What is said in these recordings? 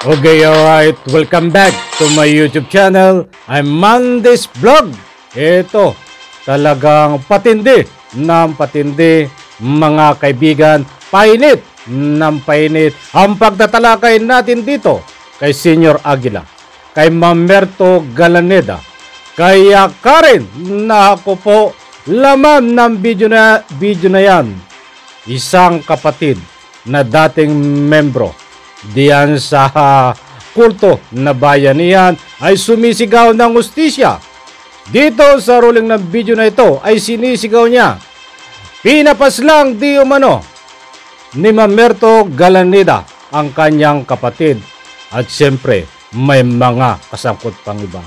Okay, alright. Welcome back to my YouTube channel. I'm Mandy's Vlog. Ito, talagang patindi ng patindi, mga kaibigan. Painit ng painit ang pagtatalakay natin dito kay Senior Aguila, kay Mamerto Galaneda, kay Karen na ako po. Laman ng video na yan, isang kapatid na dating membro diyan sa kulto na bayanihan ay sumisigaw ng hustisya. Dito sa ruling ng video na ito ay sinisigaw niya, pinapas lang di umano ni Mamerto Galaneda ang kanyang kapatid, at siyempre may mga kasangkot pang iba.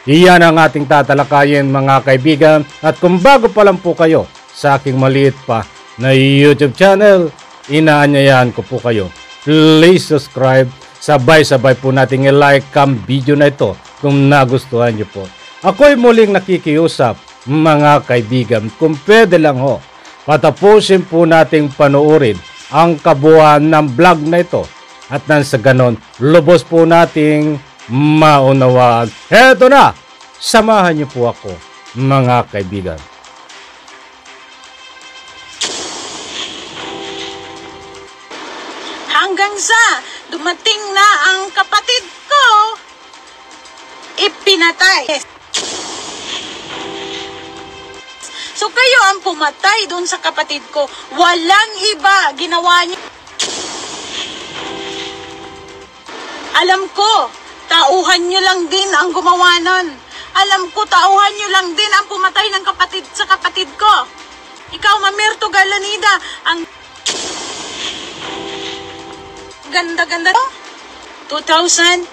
Iyan ang ating tatalakayin, mga kaibigan, at kung bago pa lang po kayo sa aking maliit pa na YouTube channel, inaanyayahan ko po kayo, please subscribe. Sabay-sabay po nating i-like ang video na ito kung nagustuhan nyo po. Ako'y muling nakikiusap, mga kaibigan, kung pwede lang ho, patapusin po nating panoorin ang kabuuan ng vlog na ito, at nang sa ganon, lubos po nating maunawaan. Heto na, samahan niyo po ako, mga kaibigan. Hanggang sa dumating na ang kapatid ko, ipinatay. So kayo ang pumatay doon sa kapatid ko. Walang iba ginawa niyo. Alam ko, tauhan nyo lang din ang gumawa nun. Alam ko, tauhan nyo lang din ang pumatay ng kapatid sa kapatid ko. Ikaw, Mamerto Galaneda, ang ganda-ganda. 2019.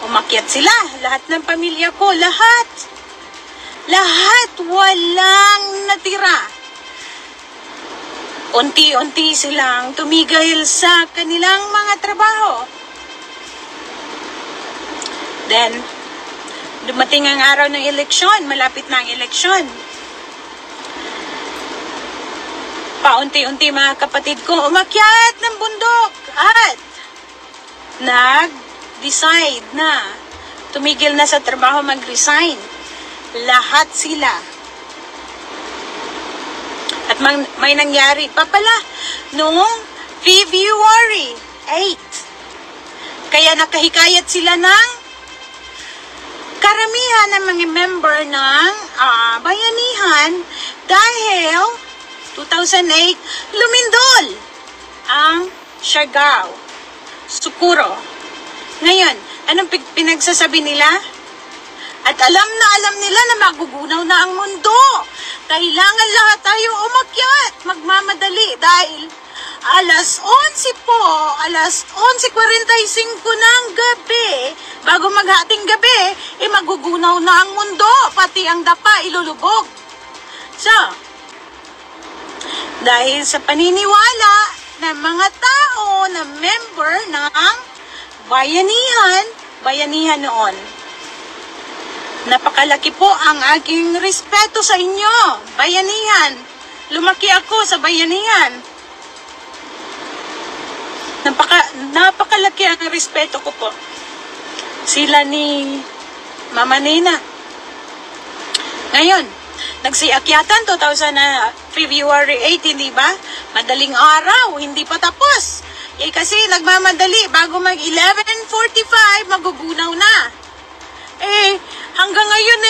Umakyat sila. Lahat ng pamilya ko. Lahat. Lahat. Walang natira. Unti-unti silang tumigil sa kanilang mga trabaho. Then, dumating ang araw ng eleksyon. Malapit na ang eleksyon. Paunti-unti, mga kapatid ko, umakyat ng bundok at nag-decide na tumigil na sa trabaho, mag-resign. Lahat sila. At may nangyari pa pala noong February 8. Kaya nakahikayat sila ng karamihan ng mga member ng bayanihan dahil 2008 lumindol ang Siargao, Socorro. Ngayon, anong pinagsasabi nila? At alam nila na magugunaw na ang mundo. Kailangan lahat tayo umakyat, magmamadali dahil alas 11 po, alas 11:45 ng gabi, bago maghating gabi, magugunaw na ang mundo, pati ang dapa ilulubog. So, dahil sa paniniwala ng mga tao na member ng bayanihan noon, napakalaki po ang aking respeto sa inyo, bayanihan. Lumaki ako sa bayanihan. Napakalaki ang respeto ko po. Sila ni Mama Nina. Ngayon, nagsiakyatan February 8, hindi ba? Madaling araw, hindi pa tapos. Kasi nagmamadali, bago mag 11:45, magugunaw na. Hanggang ngayon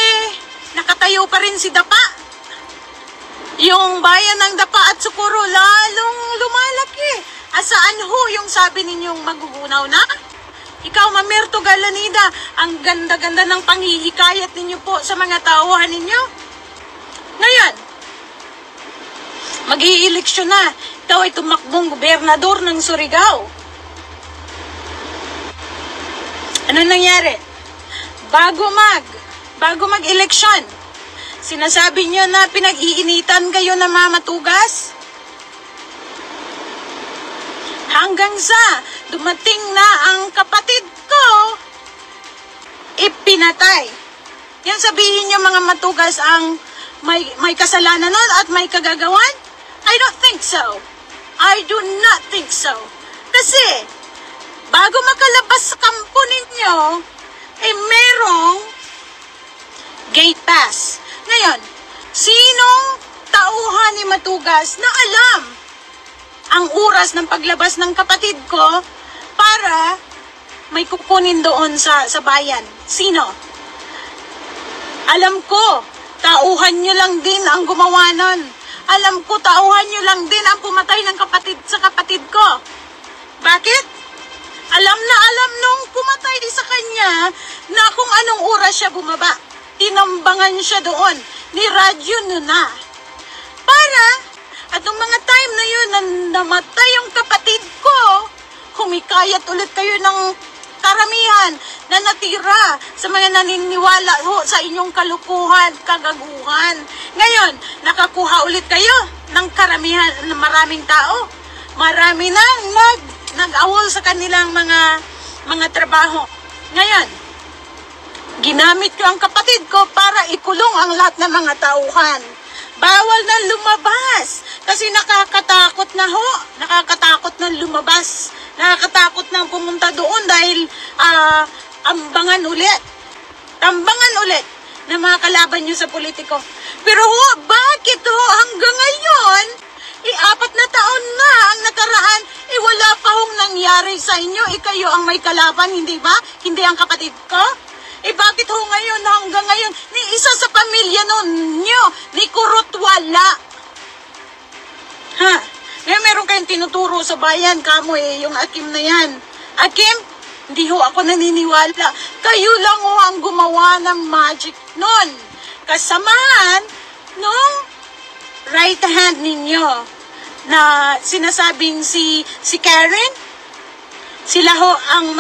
nakatayo pa rin si Dapa. Yung bayan ng Dapa at Socorro lalong lumalaki. Asaan ho yung sabi ninyong magugunaw na? Ikaw, Mamerto Galaneda, ang ganda-ganda ng panghihikayat ninyo po sa mga tauhan ninyo. Ngayon, mag-i-eleksyon na. Ikaw ay tumakbong gobernador ng Surigao. Ano nangyari? Bago mag-eleksyon, sinasabi nyo na pinag-iinitan kayo ng mga matugas? Hanggang sa dumating na ang kapatid ko, ipinatay. Yan sabihin nyo, mga matugas ang may kasalanan nun at may kagagawan? I don't think so. I do not think so. Kasi bago makalabas sa kampo ninyo, ay merong gate pass. Ngayon, sinong tauhan ni Matugas na alam ang oras ng paglabas ng kapatid ko para may kukunin doon sa bayan? Sino? Alam ko, tauhan nyo lang din ang gumawa nun. Alam ko, tauhan nyo lang din ang pumatay ng kapatid sa kapatid ko. Bakit? Alam na alam nung pumatay sa kanya na kung anong oras siya bumaba. Tinambangan siya doon. Niradyo nun na. Para, at nung mga time na yun na namatay yung kapatid ko, humikayat ulit kayo ng karamihan na natira sa mga naniniwala sa inyong kalukuhan, kagaguhan. Ngayon, nakakuha ulit kayo ng karamihan, ng maraming tao. Marami na nag-awol sa kanilang mga trabaho. Ngayon, ginamit ko ang kapatid ko para ikulong ang lahat ng mga tauhan. Bawal na lumabas kasi nakakatakot na ho. Nakakatakot na lumabas. Nakakatakot na pumunta doon dahil ambangan ulit. Tambangan ulit ng mga kalaban nyo sa politiko. Pero ho, bakit ho hanggang ngayon, 4 na taon na ang nakaraan, wala pa hong nangyari sa inyo, kayo ang may kalaban, hindi ba? Hindi ang kapatid ko? Bakit ho ngayon, hanggang ngayon, ni isa sa pamilya nyo, ni Kurot wala? Ha? Ngayon meron kayong tinuturo sa bayan, kamo yung Akim na yan. Akim, hindi ho ako naniniwala. Kayo lang ho ang gumawa ng magic nun. Kasamahan nung right hand ninyo na sinasabing si Karen. Sila ho ang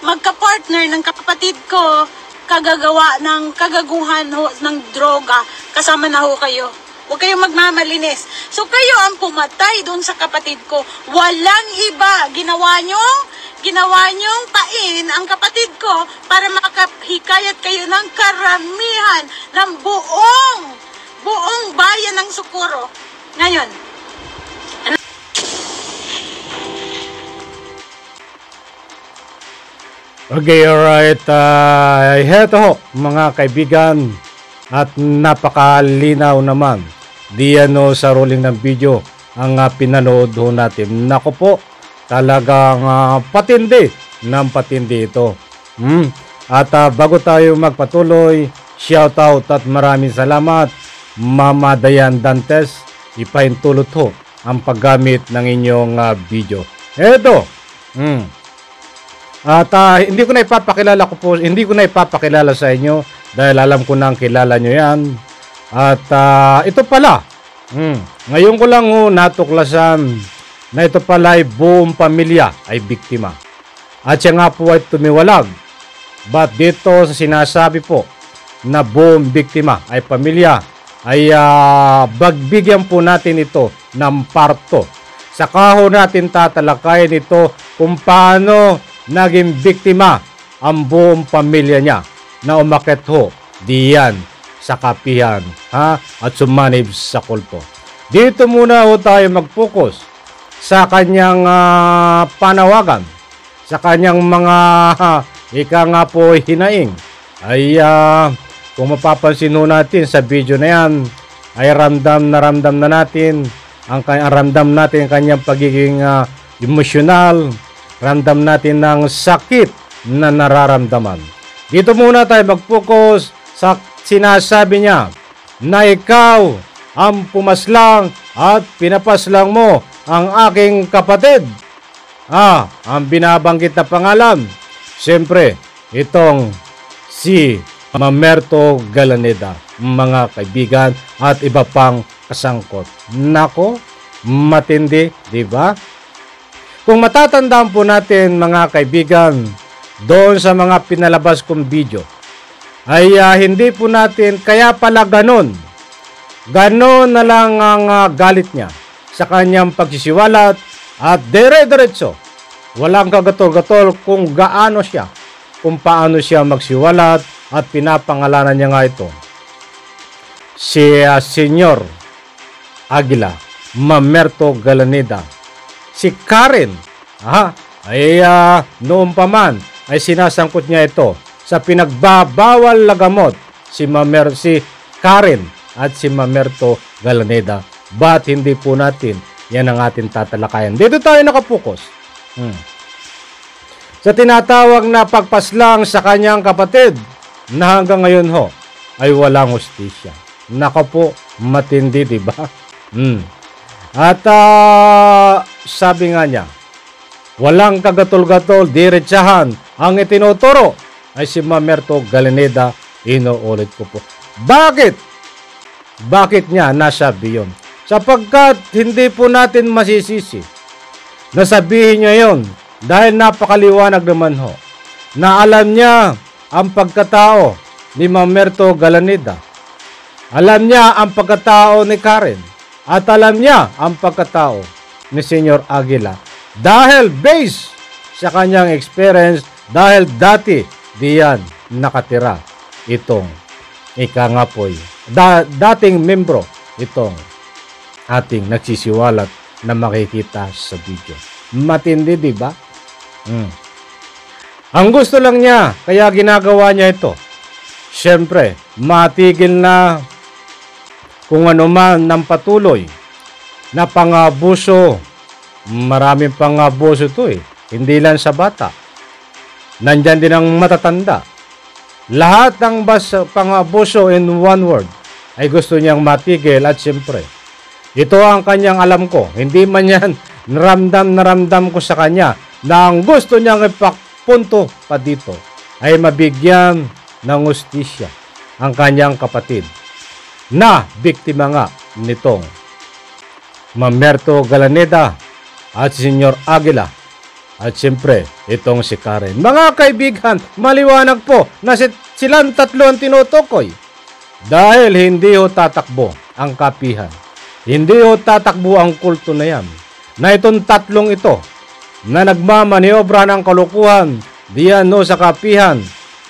magka-partner ng kapatid ko kagagawa ng kagaguhan ho ng droga. Kasama na ho kayo. Huwag kayong magmamalinis. So kayo ang pumatay doon sa kapatid ko. Walang iba. Ginawa nyong pain ang kapatid ko para makahikayat kayo ng karamihan ng buong bayan ng Socorro. Ngayon, okay, alright. Heto ho, mga kaibigan, at napakalinaw naman diyan sa rolling ng video ang pinanood ho natin. Nako po, talagang patindi ng patindi ito. At bago tayo magpatuloy, shoutout at maraming salamat, Mama Dayan Dantes. Ipahintulot ho ang paggamit ng inyong video. Eto, at hindi ko na ipapakilala sa inyo dahil alam ko na ang kilala nyo yan. At ito pala, ngayon ko lang natuklasan na ito pala ay buong pamilya ay biktima. At siya nga po ay tumiwalag. But dito sa sinasabi po na buong biktima ay pamilya, ay bagbigyan po natin ito ng parto. Saka ho natin tatalakayin ito kung paano naging biktima ang buong pamilya niya na umakyat ho diyan sa kapihan at sumanib sa kulto. Dito muna ho tayo mag-focus sa kanyang panawagan, sa kanyang mga ika nga po hinaing. Ay kung mapapansin ho natin sa video na yan, ay ramdam na natin ang kanyang pagiging emosyonal. Ramdam natin ng sakit na nararamdaman. Dito muna tayo mag-focus sa sinasabi niya na ikaw ang pumaslang at pinapaslang mo ang aking kapatid. Ang binabanggit na pangalan, siyempre, itong si Mamerto Galaneda, mga kaibigan, at iba pang kasangkot. Nako, matindi, di ba? Kung matatandaan po natin, mga kaibigan, doon sa mga pinalabas kong video, ay hindi po natin, kaya pala ganon na lang ang galit niya sa kanyang pagsisiwalat at dire-diretso. Walang kagatol-gatol kung gaano siya, kung paano siya magsiwalat at pinapangalanan niya nga ito. Si Senyor Aguila, Mamerto Galaneda, si Karen, ay noon pa man ay sinasangkot niya ito sa pinagbabawal na gamot si Karen at si Mamerto Galaneda. Ba't hindi po natin yan ang ating tatalakayan? Dito tayo nakapokus sa tinatawag na pagpaslang sa kanyang kapatid na hanggang ngayon ho ay walang hustisya. Naka po, matindi, diba? At sabi nga niya, walang kagatol-gatol, diretsahan ang itinuturo ay si Mamerto Galaneda. Inuulit ko po. Bakit? Bakit niya nasabi yun? Sapagkat hindi po natin masisisi na sabihin niya yun dahil napakaliwanag naman ho na alam niya ang pagkatao ni Mamerto Galaneda. Alam niya ang pagkatao ni Karen at alam niya ang pagkatao ni Senyor Aguila dahil based sa kanyang experience, dahil dati diyan nakatira itong ikangapoy dating membro itong ating nagsisiwalat na makikita sa video. Matindi, di ba? Ang gusto lang niya, kaya ginagawa niya ito, siyempre, matigil na kung ano man ng patuloy na pangabuso. Maraming pangabuso ito hindi lang sa bata. Nandyan din ang matatanda. Lahat ng pangabuso in one word ay gusto niyang matigil at siyempre, ito ang kanyang alam ko. Hindi man yan naramdam ko sa kanya na ang gusto niyang ipakpunto pa dito ay mabigyan ng hustisya ang kanyang kapatid na biktima nga nitong Mamerto Galaneda at si Senyor Aguila at siyempre itong si Karen. Mga kaibigan, maliwanag po na silang tatlo ang tinutukoy dahil hindi ho tatakbo ang kapihan. Hindi ho tatakbo ang kulto na yan. Na itong tatlong ito na nagmamaniobra ng kalukuhan diyan no sa kapihan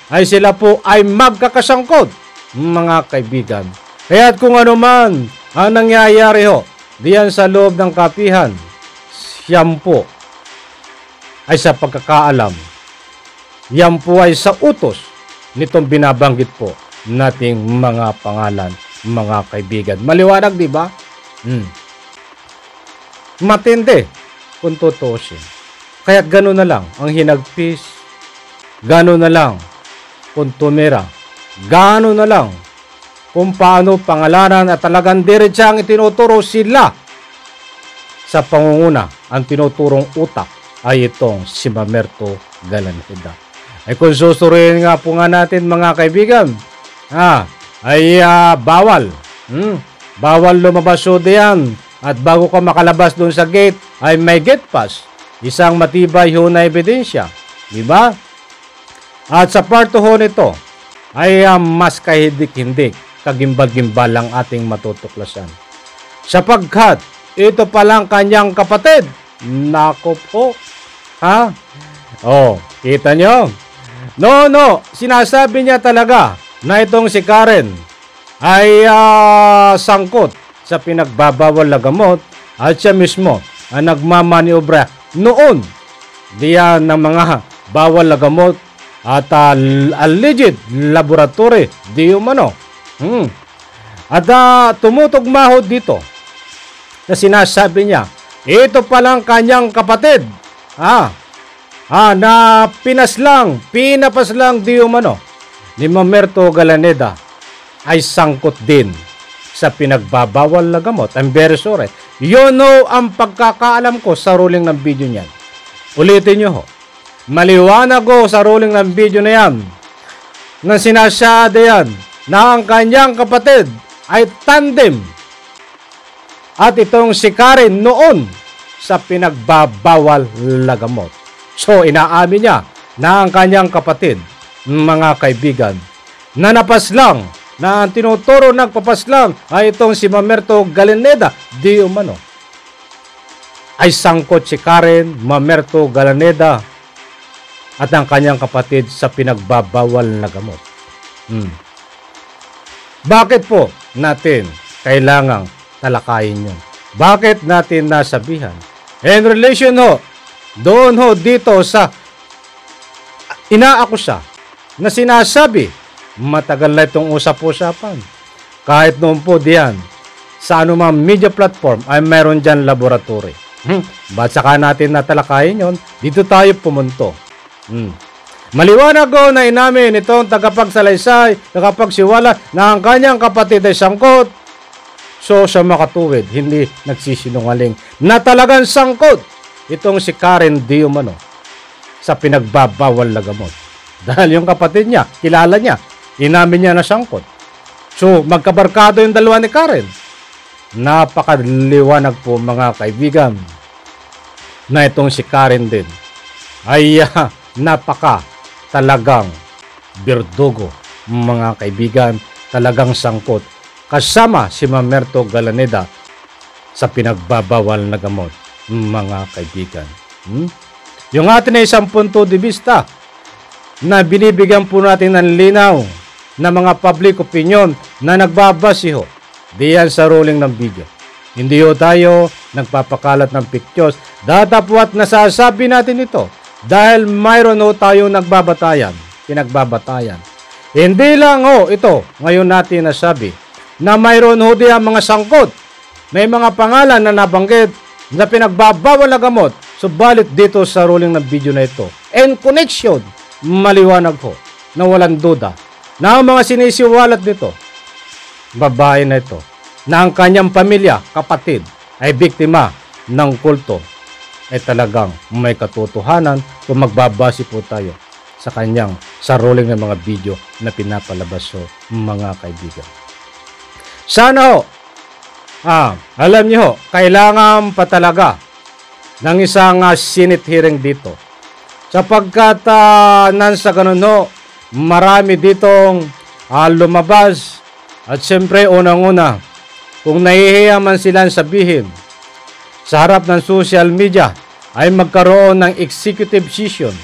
ay sila po ay magkakasangkot, mga kaibigan. Kaya't kung ano man ang nangyayari ho diyan sa loob ng kapihan, yan po ay sa pagkakaalam. Yan po ay sa utos nitong binabanggit po nating mga pangalan, mga kaibigan. Maliwanag, di ba? Matindi kung tutusin. Kaya't gano'n na lang ang hinagpis, gano'n na lang kung tumira, gano'n na lang kung paano pangalanan at talagang diretsang itinuturo sila sa pangunguna. Ang tinuturong utak ay itong si Mamerto Galaneda. Ay kung susuriin nga po nga natin, mga kaibigan, ay bawal. Bawal lumabas so diyan. At bago ka makalabas doon sa gate, ay may gate pass. Isang matibay ho na ebidensya. Diba? At sa part 2 ho nito, ay mas kahidik-hindik, kagimbal-gimbal ang ating matutuklasan. Sapagkat, ito palang kanyang kapatid. Nako po. Kita nyo? No, sinasabi niya talaga na itong si Karen ay sangkot sa pinagbabawal na gamot at siya mismo ang nagmamaniobra noon diyan ng mga bawal na gamot at alleged laboratory di umano. At tumutugma ho dito na sinasabi niya, ito palang kanyang kapatid na pinapaslang di umano ni Mamerto Galaneda ay sangkot din sa pinagbabawal na gamot. I'm very sorry. You know ang pagkakaalam ko sa ruling ng video niyan. Ulitin nyo ho. Maliwanag ko sa ruling ng video na yan na sinasabi yan na ang kanyang kapatid ay tandem at itong si Karen noon sa pinagbabawal na gamot. So inaamin niya na ang kanyang kapatid, mga kaibigan, na napaslang, na ang tinuturo nagpapaslang ay itong si Mamerto Galaneda di umano ay sangkot si Karen, Mamerto Galaneda at ang kanyang kapatid sa pinagbabawal na gamot. Bakit po natin kailangang talakayin yun? Bakit natin nasabihan? In relation ho doon ho dito sa inaakusa na sinasabi, matagal na itong usap-usapan. Kahit noon po diyan, sa anumang media platform ay meron dyan laboratory. Ba't saka natin natalakayin yon? Dito tayo pumunto. Maliwanag ko na inamin itong tagapagsalaysay, tagapagsiwala na ang kanyang kapatid ay sangkot. So sa makatuwid, hindi nagsisinungaling na talagang sangkot itong si Karen Di Umano sa pinagbabawal na gamot. Dahil yung kapatid niya, kilala niya, inamin niya na sangkot. So magkabarkado yung dalawa ni Karen. Napakaliwanag po mga kaibigan na itong si Karen din ay napaka talagang birdugo mga kaibigan, talagang sangkot kasama si Mamerto Galaneda sa pinagbabawal na gamot mga kaibigan. Yung atin ay isang punto de vista na binibigyan po natin ng linaw na mga public opinion na nagbabase ho diyan sa ruling ng video. Hindi ho tayo nagpapakalat ng pictures, datapwat nasasabi natin ito dahil mayroon ho tayo nagbabatayan, pinagbabatayan. Hindi lang ho ito ngayon natin nasabi na mayroon ho diyan mga sangkot, may mga pangalan na nabanggit na pinagbabawal na gamot, subalit dito sa ruling ng video na ito and connection, maliwanag ho na walang duda na ang mga sinisiwalat nito, babae na ito, na ang kanyang pamilya, kapatid, ay biktima ng kulto, ay talagang may katotohanan kung magbabase po tayo sa ruling ng mga video na pinapalabas ho mga kaibigan. Sana ho, alam niyo ho, kailangan pa talaga ng isang Senate hearing dito. Sapagkat nansa ganun ho, marami ditong lumabas at siyempre unang-una, kung nahihiya man silang sabihin sa harap ng social media ay magkaroon ng executive session.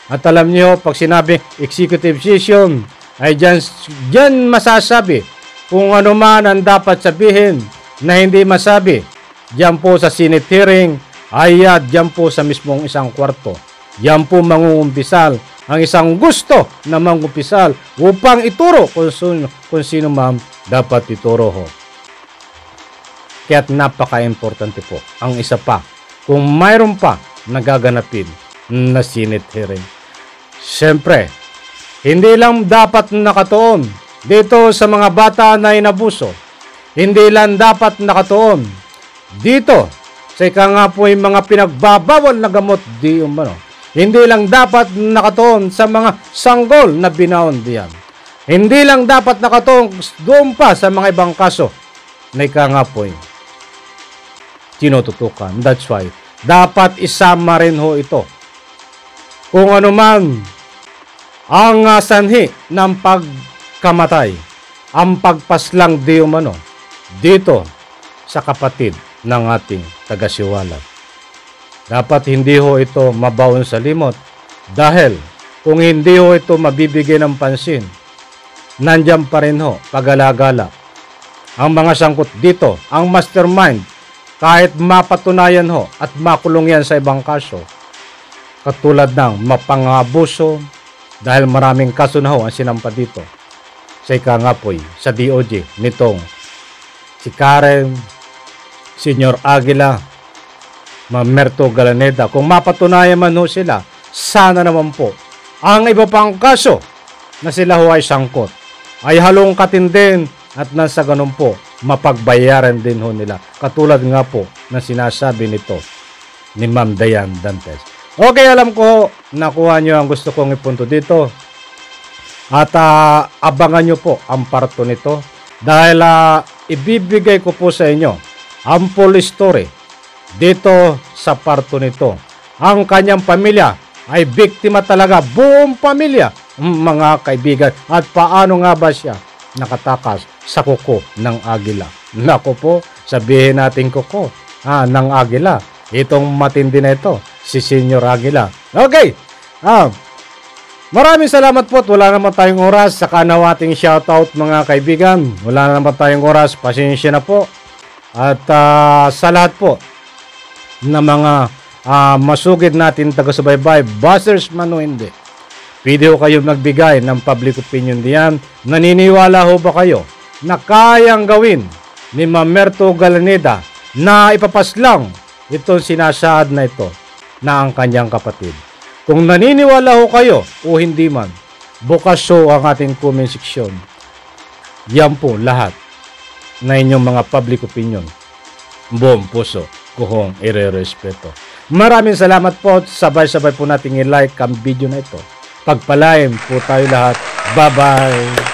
At alam niyo, pag sinabi executive session ay dyan masasabi kung ano man ang dapat sabihin na hindi masabi. Diyan po sa Senate hearing ay diyan po sa mismong isang kwarto. Diyan po mangungumpisal ang isang gusto na mangumpisal upang ituro kung sino ma'am dapat ituro ho. Kaya't napaka-importante po. Ang isa pa, kung mayroon pa nagaganapin na Senate hearing. Siyempre, hindi lang dapat nakatuon dito sa mga bata na inabuso. Hindi lang dapat nakatuon dito sa ika nga po yung mga pinagbabawal na gamot di umano. Hindi lang dapat nakatuon sa mga sanggol na binaon diyan. Hindi lang dapat nakatuon doon pa sa mga ibang kaso na ika nga po yung tinututukan. That's why dapat isama rin ho ito. Kung ano man ang sanhi ng pagkamatay, ang pagpaslang di umano dito sa kapatid ng ating taga-siwalat. Dapat hindi ho ito mabaon sa limot dahil kung hindi ho ito mabibigyan ng pansin, nandiyan pa rin ho pag-alagala ang mga sangkot dito, ang mastermind, kahit mapatunayan ho at makulong yan sa ibang kaso, katulad ng mapangabuso, dahil maraming kaso na ho ang sinampa dito sa ikangapoy sa DOJ nitong si Karen, Senior Aguila, Mamerto Galaneda. Kung mapatunayan man ho sila, sana naman po ang iba pang kaso na sila ho ay sangkot ay halongkatin din at nasa ganun po mapagbayaran din ho nila. Katulad nga po na sinasabi nito ni Ma'am Dayan Dantes. Okay, alam ko nakuha nyo ang gusto kong ipunto dito. At abangan nyo po ang parto nito. Dahil ibibigay ko po sa inyo ang full story dito sa parto nito. Ang kanyang pamilya ay biktima talaga. Buong pamilya, mga kaibigan. At paano nga ba siya nakatakas sa kuko ng agila? Nako po, sabihin natin kuko ng agila. Itong matindi na ito, si Senior Aguila. Okay. Maraming salamat po. Wala naman tayong oras. Saka nawating shoutout mga kaibigan. Wala naman tayong oras. Pasensya na po. At sa lahat po na mga masugid natin taga-subaybay, buzzers man o hindi. Pwede ho kayo magbigay ng public opinion diyan. Naniniwala ho ba kayo na kayang gawin ni Ma'am Merto Galaneda na ipapaslang itong sinasaad na ito na ang kanyang kapatid? Kung naniniwala ho kayo o hindi man, bukas ho ang ating comment section. Yan po lahat na inyong mga public opinion. Buong puso ko hong irerespeto. Maraming salamat po. Sabay-sabay po nating i-like ang video na ito. Pagpalain po tayo lahat. Bye-bye!